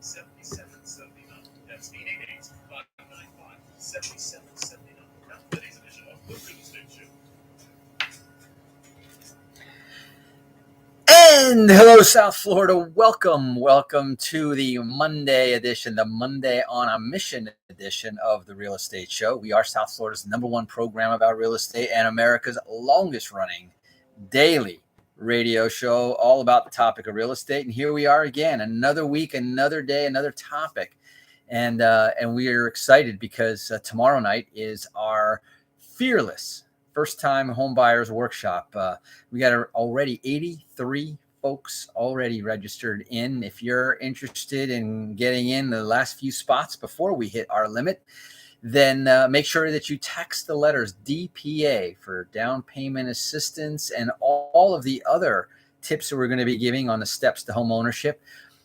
7779. That's 888-595-7779. Now, today's edition of the Real Estate Show. And hello, South Florida. Welcome to the Monday edition, the Monday on a Mission edition of the Real Estate Show. We are South Florida's #1 program about real estate and America's longest running daily radio show all about the topic of real estate. And here we are again, another week, another day, another topic. And we are excited because tomorrow night is our Fearless first-time home buyers workshop. We got already 83 folks already registered in. If you're interested in getting in the last few spots before we hit our limit, then make sure that you text the letters DPA for down payment assistance and all of the other tips that we're going to be giving on the steps to home ownership.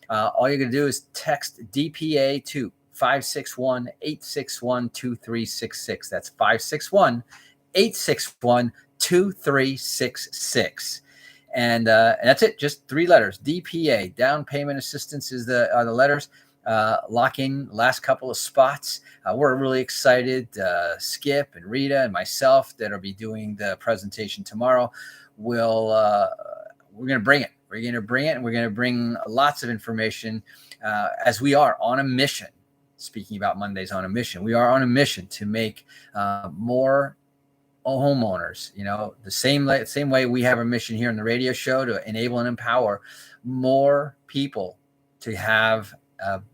All you're going to do is text DPA to 561-861-2366. That's 561-861-2366. And that's it. Just 3 letters. DPA, down payment assistance are the letters. Lock in last couple of spots. We're really excited. Skip and Rita and myself that'll be doing the presentation tomorrow. We're going to bring it. We're going to bring it, and we're going to bring lots of information as we are on a mission. Speaking about Mondays on a mission, we are on a mission to make more homeowners, the same way we have a mission here in the radio show to enable and empower more people to have,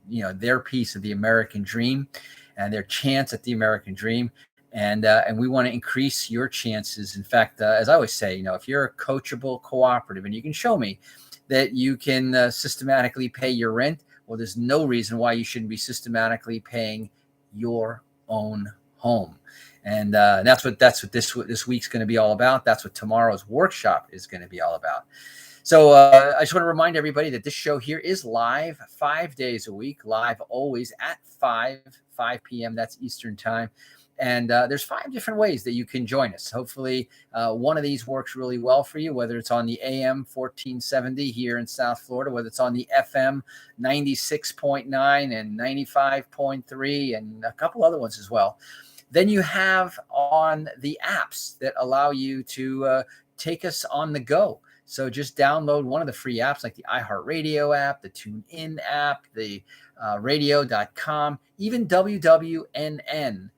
their piece of the American dream and their chance at the American dream. And we want to increase your chances. In fact, as I always say, if you're a coachable cooperative and you can show me that you can systematically pay your rent, well, there's no reason why you shouldn't be systematically paying your own home. And that's what this week's going to be all about. That's what tomorrow's workshop is going to be all about. So I just want to remind everybody that this show here is live 5 days a week, live always at 5 p.m. That's Eastern time. And there's 5 different ways that you can join us. Hopefully, one of these works really well for you, whether it's on the AM 1470 here in South Florida, whether it's on the FM 96.9 and 95.3 and a couple other ones as well. Then you have on the apps that allow you to take us on the go. So just download one of the free apps like the iHeartRadio app, the TuneIn app, the radio.com, even WWNN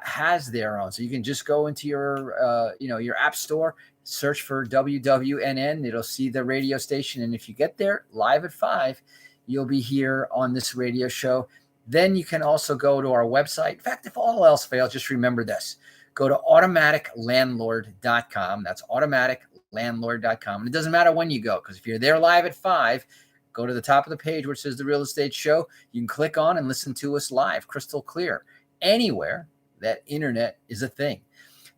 has their own. So you can just go into your app store, search for WWNN. It'll see the radio station. And if you get there live at 5, you'll be here on this radio show. Then you can also go to our website. In fact, if all else fails, just remember this. Go to automaticlandlord.com. That's automaticlandlord.com. And it doesn't matter when you go, because if you're there live at 5, go to the top of the page where it says The Real Estate Show. You can click on and listen to us live, crystal clear, anywhere that internet is a thing.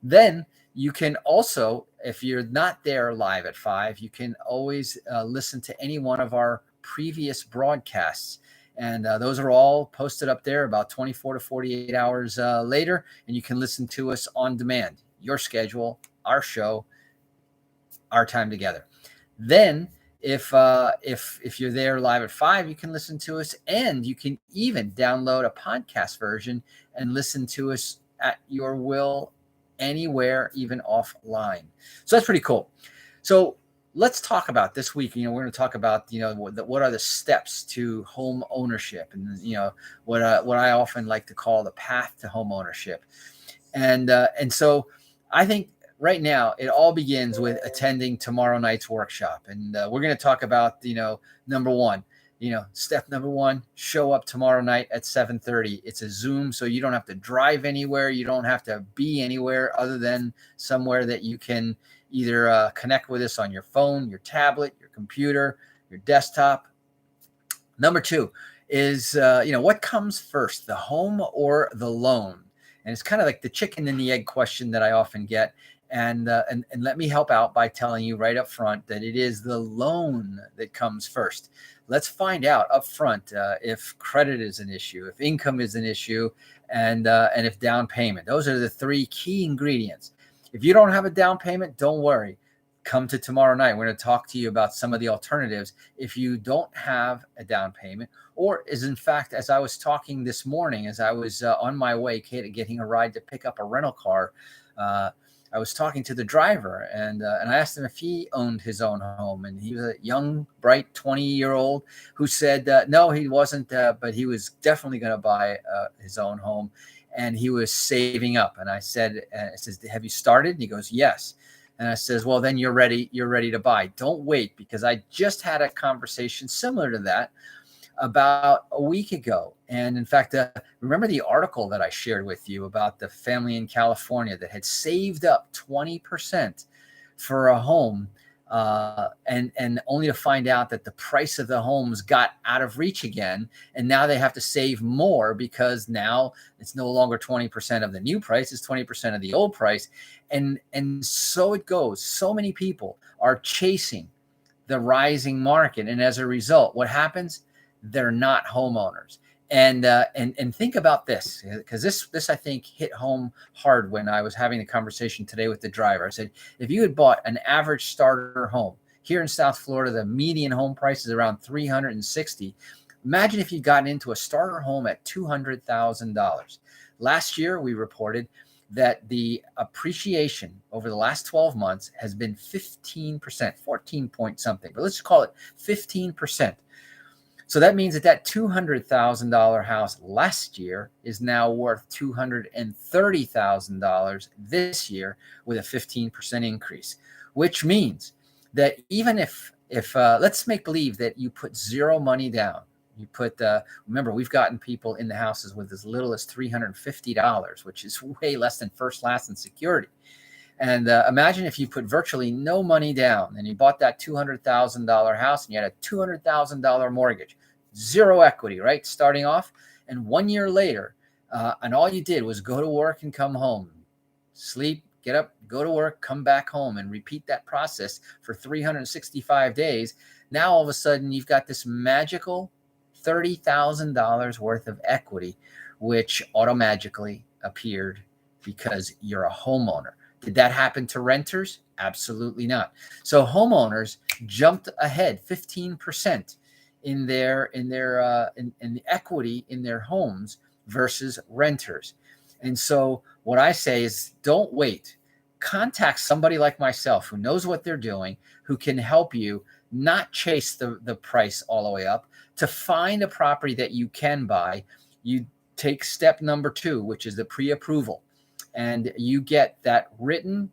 Then you can also, if you're not there live at 5, you can always listen to any one of our previous broadcasts. And those are all posted up there about 24 to 48 hours later. And you can listen to us on demand, your schedule, our show, our time together. Then if you're there live at 5, you can listen to us, and you can even download a podcast version and listen to us at your will anywhere, even offline. So that's pretty cool. So let's talk about this week. We're going to talk about, what are the steps to home ownership, and, what I often like to call the path to home ownership. And so I think right now it all begins with attending tomorrow night's workshop. And we're going to talk about, number one, step number 1, show up tomorrow night at 7:30. It's a Zoom, so you don't have to drive anywhere. You don't have to be anywhere other than somewhere that you can either connect with us on your phone, your tablet, your computer, your desktop. Number 2 is, what comes first, the home or the loan? And it's kind of like the chicken and the egg question that I often get. And let me help out by telling you right up front that it is the loan that comes first. Let's find out up front if credit is an issue, if income is an issue, and if down payment. Those are the 3 key ingredients. If you don't have a down payment, don't worry. come to tomorrow night. We're going to talk to you about some of the alternatives if you don't have a down payment, or is in fact, as I was talking this morning, as I was on my way getting a ride to pick up a rental car, I was talking to the driver, and I asked him if he owned his own home, and he was a young, bright 20-year-old who said no, he wasn't, but he was definitely going to buy his own home, and he was saving up. And I said, "Have you started?" And he goes, "Yes." And I says, "Well, then you're ready. You're ready to buy. Don't wait," because I just had a conversation similar to that about a week ago. And in fact, remember the article that I shared with you about the family in California that had saved up 20% for a home, and only to find out that the price of the homes got out of reach again. And now they have to save more because now it's no longer 20% of the new price, it's 20% of the old price. And so it goes. So many people are chasing the rising market. And as a result, what happens? They're not homeowners. And think about this, because this I think hit home hard when I was having a conversation today with the driver. I said, if you had bought an average starter home here in South Florida, the median home price is around $360. Imagine if you'd gotten into a starter home at $200,000. Last year, we reported that the appreciation over the last 12 months has been 15%, 14 point something, but let's call it 15%. So that means that $200,000 house last year is now worth $230,000 this year with a 15% increase, which means that even if let's make believe that you put zero money down, you put, remember, we've gotten people in the houses with as little as $350, which is way less than first, last, and security. And imagine if you put virtually no money down and you bought that $200,000 house and you had a $200,000 mortgage, zero equity, right? Starting off. And 1 year later, and all you did was go to work and come home, sleep, get up, go to work, come back home, and repeat that process for 365 days. Now, all of a sudden, you've got this magical $30,000 worth of equity, which automagically appeared because you're a homeowner. Did that happen to renters? Absolutely not. So homeowners jumped ahead 15% in the equity in their homes versus renters. And so what I say is, don't wait. Contact somebody like myself who knows what they're doing, who can help you not chase the price all the way up, to find a property that you can buy. You take step number 2, which is the pre-approval. And you get that written,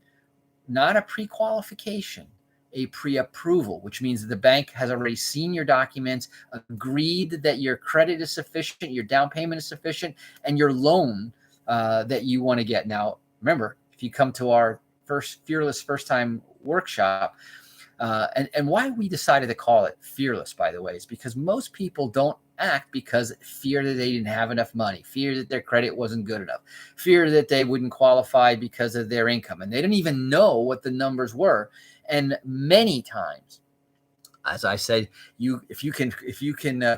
not a pre-qualification, a pre-approval, which means that the bank has already seen your documents, agreed that your credit is sufficient, your down payment is sufficient, and your loan that you want to get. Now, remember, if you come to our Fearless First Time workshop, and why we decided to call it Fearless, by the way, is because most people don't act because fear that they didn't have enough money, fear that their credit wasn't good enough, fear that they wouldn't qualify because of their income, and they didn't even know what the numbers were. And many times, as I said, if you can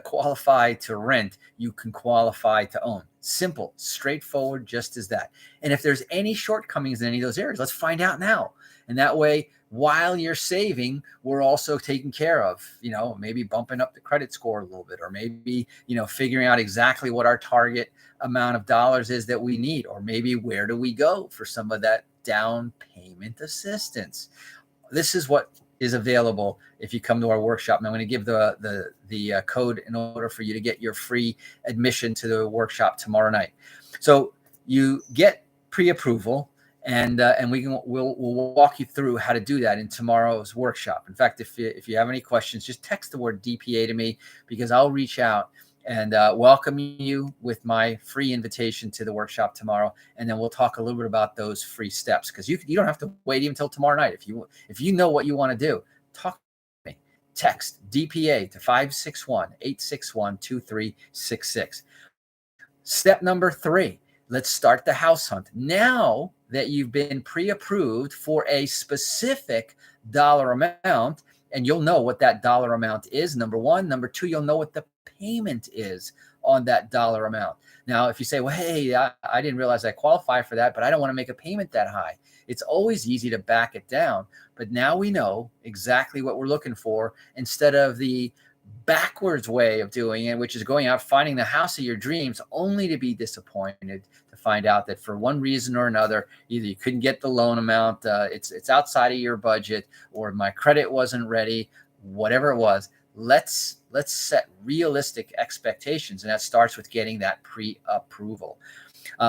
qualify to rent, you can qualify to own. Simple, straightforward, just as that. And if there's any shortcomings in any of those areas, let's find out now. And that way, while you're saving, we're also taking care of, maybe bumping up the credit score a little bit, or maybe, figuring out exactly what our target amount of dollars is that we need, or maybe where do we go for some of that down payment assistance. This is what is available if you come to our workshop. And I'm going to give the code in order for you to get your free admission to the workshop tomorrow night. So you get pre-approval, and we'll walk you through how to do that in tomorrow's workshop. In fact, if you have any questions, just text the word DPA to me, because I'll reach out and welcome you with my free invitation to the workshop tomorrow. And then we'll talk a little bit about those free steps, because you don't have to wait even until tomorrow night. If you know what you want to do, talk to me. Text DPA to 561-861-2366. Step number 3, let's start the house hunt. Now that you've been pre-approved for a specific dollar amount, and you'll know what that dollar amount is, number 1. Number 2, you'll know what the payment is on that dollar amount. Now, if you say, well, hey, I didn't realize I qualify for that, but I don't want to make a payment that high. It's always easy to back it down. But now we know exactly what we're looking for instead of the backwards way of doing it, which is going out, finding the house of your dreams, only to be disappointed to find out that for one reason or another, either you couldn't get the loan amount, it's outside of your budget, or my credit wasn't ready, whatever it was. Let's set realistic expectations, and that starts with getting that pre-approval.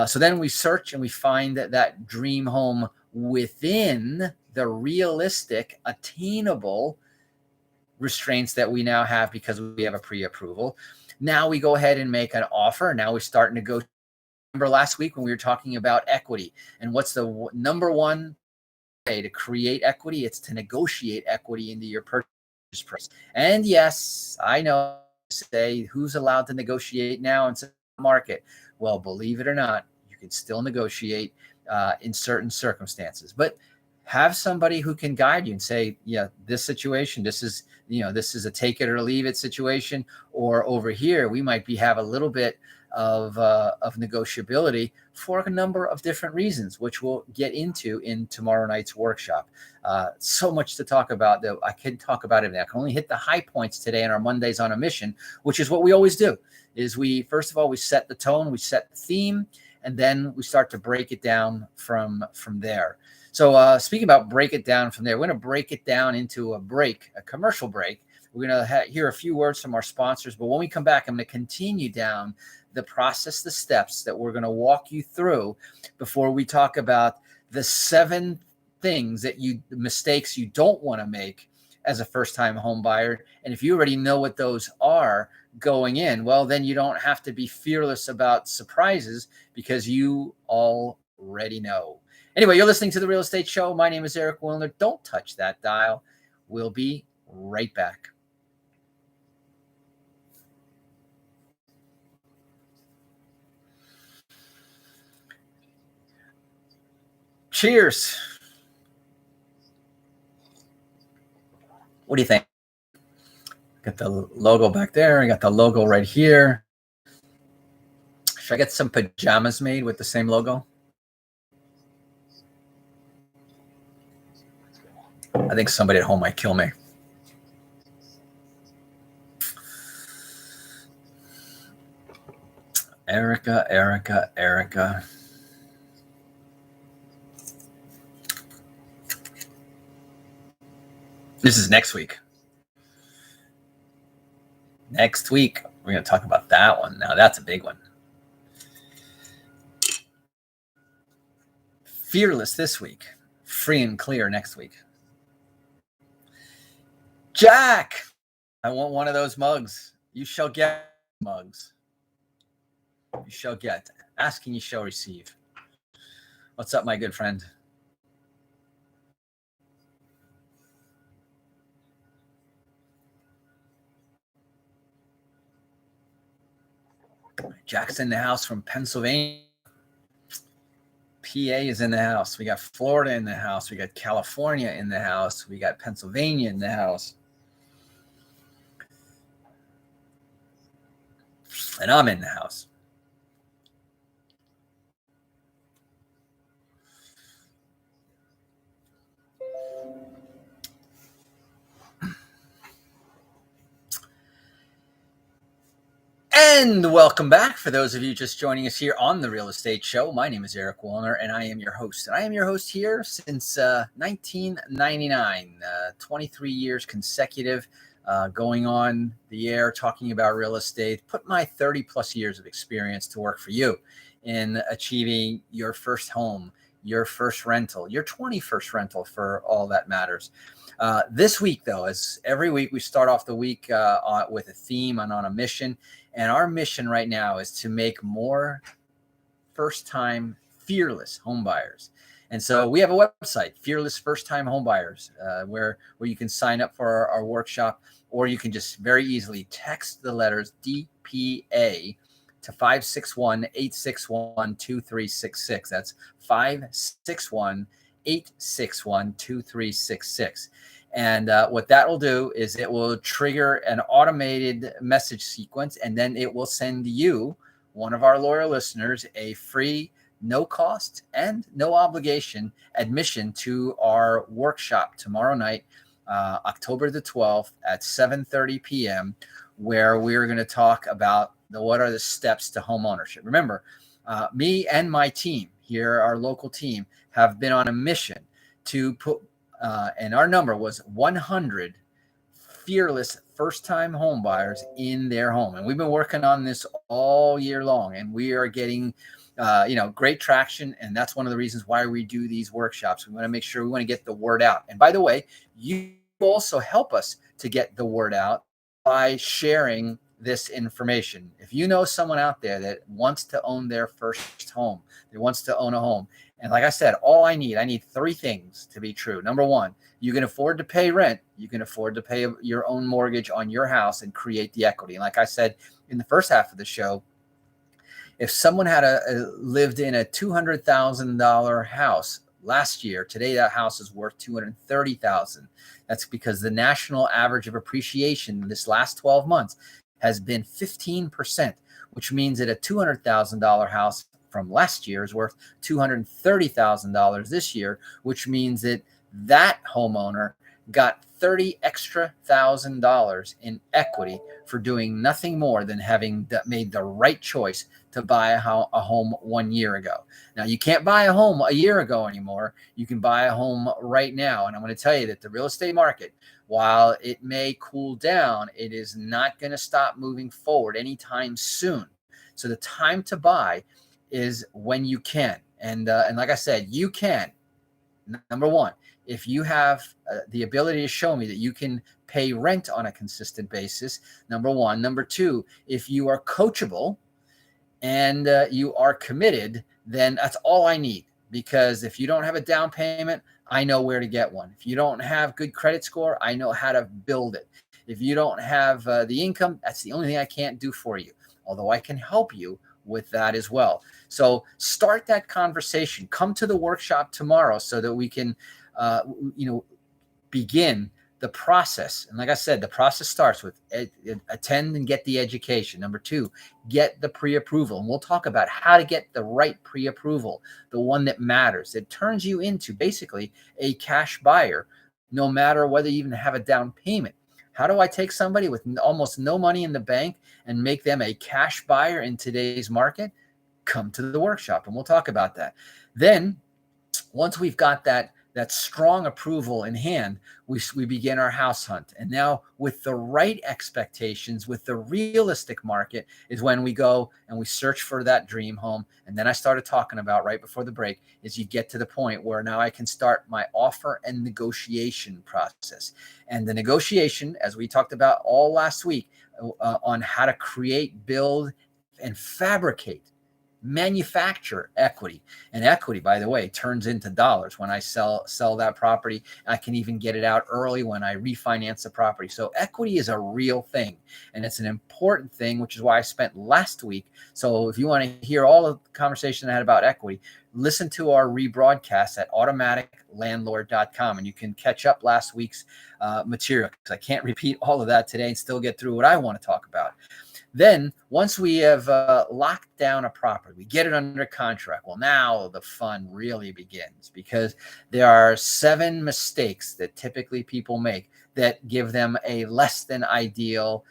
So then we search and we find that dream home within the realistic, attainable restraints that we now have because we have a pre-approval. Now we go ahead and make an offer. Now we start negotiating. Remember last week when we were talking about equity and what's the number one way to create equity? It's to negotiate equity into your purchase price. And yes, I know, say who's allowed to negotiate now in the market? Well, believe it or not, you can still negotiate in certain circumstances, but have somebody who can guide you and say, yeah, this situation, this is a take it or leave it situation, or over here, we might have a little bit of negotiability for a number of different reasons, which we'll get into in tomorrow night's workshop. So much to talk about that I can talk about it. I can only hit the high points today in our Mondays on a Mission, which is what we always do. Is we first of all we set the tone, we set the theme, and then we start to break it down from there. So speaking about break it down from there, we're going to break it down into a commercial break. We're going to hear a few words from our sponsors, but when we come back, I'm going to continue down the process, the steps that we're going to walk you through before we talk about the 7 things mistakes you don't want to make as a first-time home buyer. And if you already know what those are going in, well, then you don't have to be fearless about surprises because you already know. Anyway, you're listening to The Real Estate Show. My name is Eric Willner. Don't touch that dial. We'll be right back. Cheers. What do you think? Got the logo back there. I got the logo right here. Should I get some pajamas made with the same logo? I think somebody at home might kill me. Erica. This is next week. Next week, we're going to talk about that one. Now, that's a big one. Fearless this week. Free and clear next week. Jack, I want one of those mugs. You shall get mugs. You shall get. Asking, you shall receive. What's up, my good friend? Jack's in the house from Pennsylvania. PA is in the house. We got Florida in the house. We got California in the house. We got Pennsylvania in the house. And I'm in the house. And welcome back. For those of you just joining us here on The Real Estate Show, my name is Eric Willner, and I am your host. And I am your host here since 1999, 23 years consecutive, going on the air, talking about real estate. Put my 30-plus years of experience to work for you in achieving your first home, your first rental, your 21st rental, for all that matters. This week, though, as every week, we start off the week with a theme and on a mission. And our mission right now is to make more first-time fearless home buyers. And so we have a website, Fearless First Time Home Buyers, where you can sign up for our workshop, or you can just very easily text the letters DPA to 561-861-2366. That's 561-861-2366. And what that will do is it will trigger an automated message sequence, and then it will send you, one of our loyal listeners, a free, no cost and no obligation admission to our workshop tomorrow night, October the 12th at 7:30 p.m., where we're going to talk about what are the steps to home ownership. Remember, me and my team here, our local team, have been on a mission to put, and our number was 100 fearless first-time home buyers in their home. And we've been working on this all year long, and we are getting great traction. And that's one of the reasons why we do these workshops. We want to make sure, we want to get the word out. And by the way, you also help us to get the word out by sharing this information. If you know someone out there that wants to own their first home, that wants to own a home, and like I said, I need three things to be true. Number one, you can afford to pay rent. You can afford to pay your own mortgage on your house and create the equity. And like I said in the first half of the show, if someone had lived in a $200,000 house last year, today that house is worth $230,000. That's because the national average of appreciation this last 12 months has been 15%, which means that a $200,000 house from last year is worth $230,000 this year, which means that that homeowner got $30,000 extra in equity for doing nothing more than having made the right choice to buy a home 1 year ago. Now, you can't buy a home a year ago anymore. You can buy a home right now. And I'm going to tell you that the real estate market, while it may cool down, it is not going to stop moving forward anytime soon. So the time to buy is when you can. And like I said, you can. Number one, if you have the ability to show me that you can pay rent on a consistent basis, number one. Number two, if you are coachable and you are committed, then that's all I need. Because if you don't have a down payment, I know where to get one. If you don't have good credit score, I know how to build it. If you don't have the income, that's the only thing I can't do for you. Although I can help you with that as well. So start that conversation. Come to the workshop tomorrow so that we can, begin the process. And like I said, the process starts with attend and get the education. Number two, get the pre-approval. And we'll talk about how to get the right pre-approval, the one that matters. It turns you into basically a cash buyer, no matter whether you even have a down payment. How do I take somebody with almost no money in the bank and make them a cash buyer in today's market? Come to the workshop and we'll talk about that. Then once we've got that strong approval in hand, we begin our house hunt. And now with the right expectations, with the realistic market, is when we go and we search for that dream home. And then I started talking about right before the break is you get to the point where now I can start my offer and negotiation process. And the negotiation, as we talked about all last week, on how to create, build, and fabricate, manufacture equity. And equity, by the way, turns into dollars when I sell that property. I can even get it out early when I refinance the property. So equity is a real thing, and it's an important thing, which is why I spent last week. So if you want to hear all of the conversation I had about equity, listen to our rebroadcast at automaticlandlord.com, and you can catch up last week's material, because I can't repeat all of that today and still get through what I want to talk about. Then once we have locked down a property, we get it under contract. Well, now the fun really begins, because there are 7 mistakes that typically people make that give them a less than ideal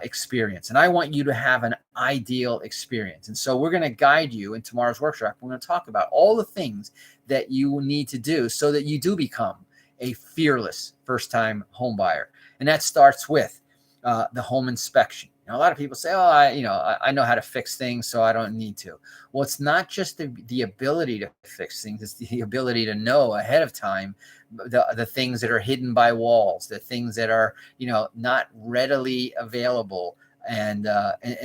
experience. And I want you to have an ideal experience. And so we're going to guide you in tomorrow's workshop. We're going to talk about all the things that you need to do so that you do become a fearless first-time home buyer. And that starts with the home inspection. A lot of people say, oh, I know how to fix things, so I don't need to. Well, it's not just the ability to fix things. It's the ability to know ahead of time the things that are hidden by walls, the things that are, not readily available. And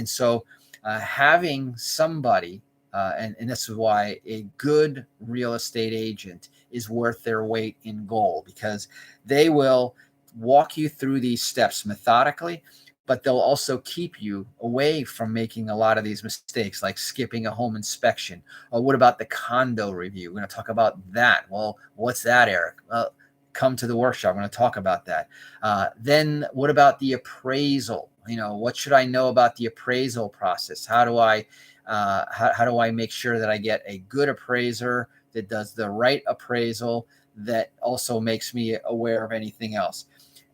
so having somebody, and this is why a good real estate agent is worth their weight in gold, because they will walk you through these steps methodically, but they'll also keep you away from making a lot of these mistakes, like skipping a home inspection. Or what about the condo review? We're going to talk about that. Well, what's that, Eric? Well, come to the workshop. I'm going to talk about that. Then what about the appraisal? What should I know about the appraisal process? How do I make sure that I get a good appraiser that does the right appraisal that also makes me aware of anything else?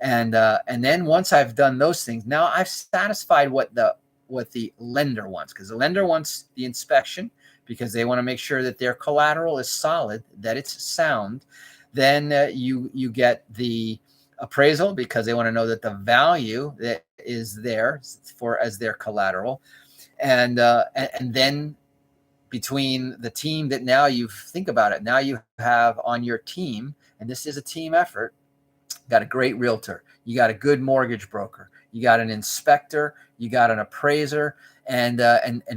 And then once I've done those things, now I've satisfied what the lender wants, because the lender wants the inspection because they want to make sure that their collateral is solid, that it's sound. Then you get the appraisal because they want to know that the value that is there as their collateral. And then between the team that now you think about it, now you have on your team, and this is a team effort, got a great realtor, you got a good mortgage broker, you got an inspector, you got an appraiser, and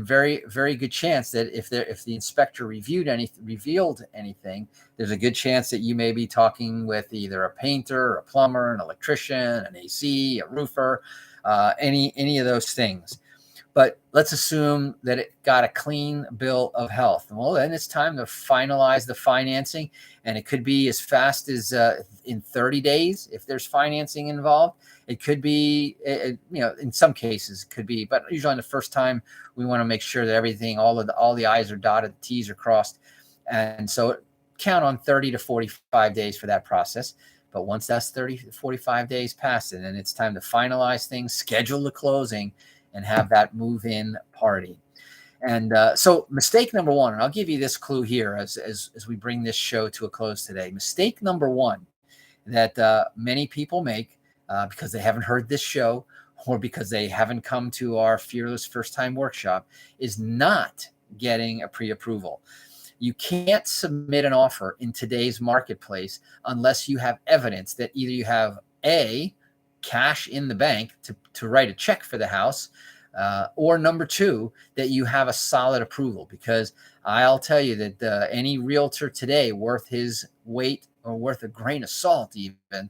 very, very good chance that if the inspector revealed anything, there's a good chance that you may be talking with either a painter, a plumber, an electrician, an AC, a roofer, any of those things. But let's assume that it got a clean bill of health. Well, then it's time to finalize the financing. And it could be as fast as in 30 days if there's financing involved. It could be, in some cases it could be, but usually on the first time, we want to make sure that everything, all the I's are dotted, the T's are crossed. And so count on 30 to 45 days for that process. But once that's 30 to 45 days past, and then it's time to finalize things, schedule the closing, and have that move-in party. And so mistake number one, and I'll give you this clue here as we bring this show to a close today. Mistake number one that many people make because they haven't heard this show or because they haven't come to our Fearless First Time Workshop is not getting a pre-approval. You can't submit an offer in today's marketplace unless you have evidence that either you have cash in the bank to write a check for the house, or number two, that you have a solid approval. Because I'll tell you that any realtor today worth his weight or worth a grain of salt even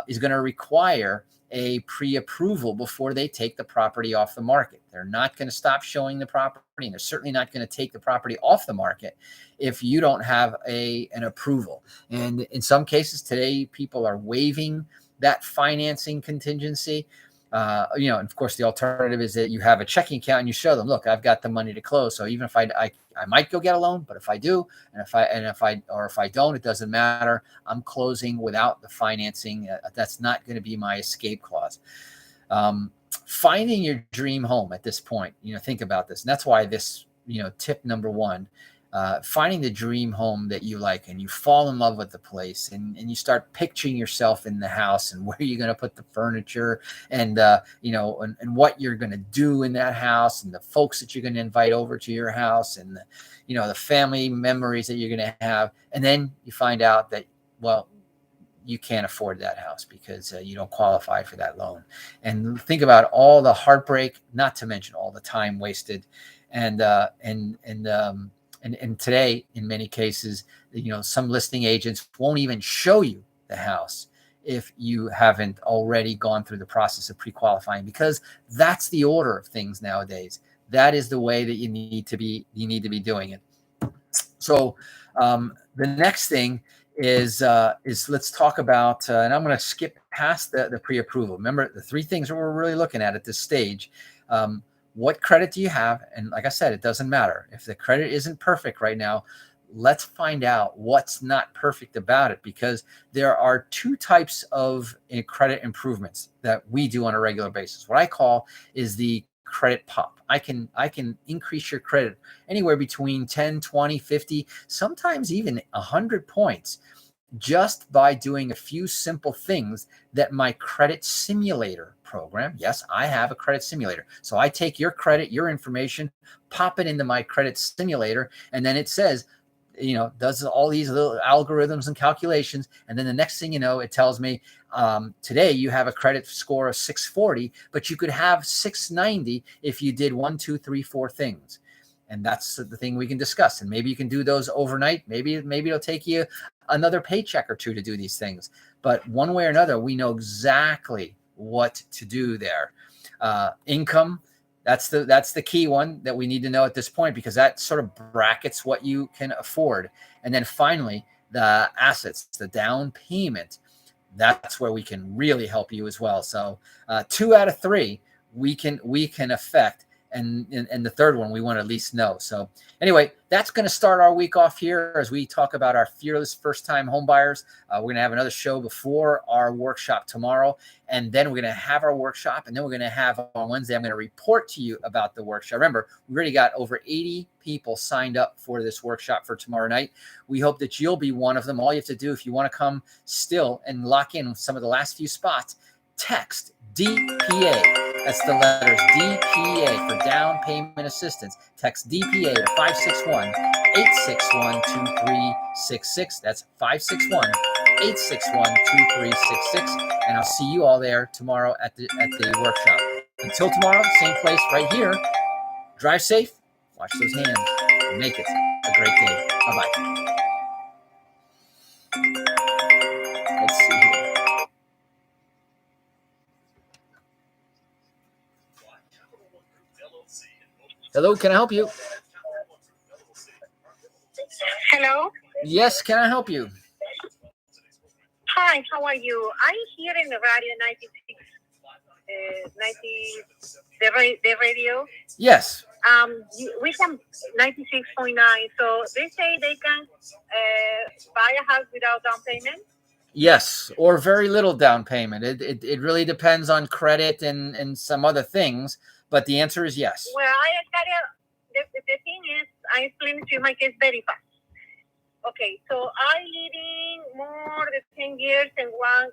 is going to require a pre-approval before they take the property off the market. They're not going to stop showing the property, and they're certainly not going to take the property off the market if you don't have an approval. And in some cases today, people are waiving that financing contingency. And of course, the alternative is that you have a checking account and you show them, look, I've got the money to close. So even if I might go get a loan, but if I do, and if I don't, it doesn't matter. I'm closing without the financing. That's not going to be my escape clause. Finding your dream home at this point, think about this. And that's why this, tip number one, finding the dream home that you like, and you fall in love with the place, and you start picturing yourself in the house and where you're going to put the furniture, and and what you're going to do in that house, and the folks that you're going to invite over to your house, and the family memories that you're going to have. And then you find out that, well, you can't afford that house because you don't qualify for that loan. And think about all the heartbreak, not to mention all the time wasted, and today, in many cases, some listing agents won't even show you the house if you haven't already gone through the process of pre-qualifying, because that's the order of things nowadays. That is the way that you need to be doing it. So the next thing is let's talk about, and I'm going to skip past the pre-approval. Remember, the three things that we're really looking at this stage. What credit do you have? And like I said, it doesn't matter. If the credit isn't perfect right now, let's find out what's not perfect about it, because there are two types of credit improvements that we do on a regular basis. What I call is the credit pop. I can increase your credit anywhere between 10, 20, 50, sometimes even 100 points just by doing a few simple things that my credit simulator program, yes, I have a credit simulator. So I take your credit, your information, pop it into my credit simulator, and then it says, does all these little algorithms and calculations. And then the next thing you know, it tells me, today you have a credit score of 640, but you could have 690 if you did 1, 2, 3, 4 things. And that's the thing we can discuss. And maybe you can do those overnight. Maybe it'll take you another paycheck or two to do these things. But one way or another, we know exactly what to do there. Income, that's the key one that we need to know at this point, because that sort of brackets what you can afford. And then finally, the assets, the down payment, that's where we can really help you as well. So 2 out of 3 we can affect, and the third one we want to at least know. So anyway, that's going to start our week off here as we talk about our fearless first-time home buyers. We're going to have another show before our workshop tomorrow, and then we're going to have our workshop, and then we're going to have on Wednesday, I'm going to report to you about the workshop. Remember, we already got over 80 people signed up for this workshop for tomorrow night. We hope that you'll be one of them. All you have to do, if you want to come still and lock in some of the last few spots, text DPA. That's the letters DPA for down payment assistance. Text DPA to 561-861-2366. That's 561-861-2366. And I'll see you all there tomorrow at the workshop. Until tomorrow, same place right here. Drive safe. Wash those hands. Make it a great day. Bye-bye. Let's see here. Hello, can I help you? Hello. Yes, can I help you? Hi, how are you? I hear in the radio 90, the radio. Yes. We can 96.9. So they say they can buy a house without down payment. Yes, or very little down payment. It really depends on credit and some other things, but the answer is yes. Well, the thing is, I explain to you my case very fast. Okay, so I living more than 10 years in one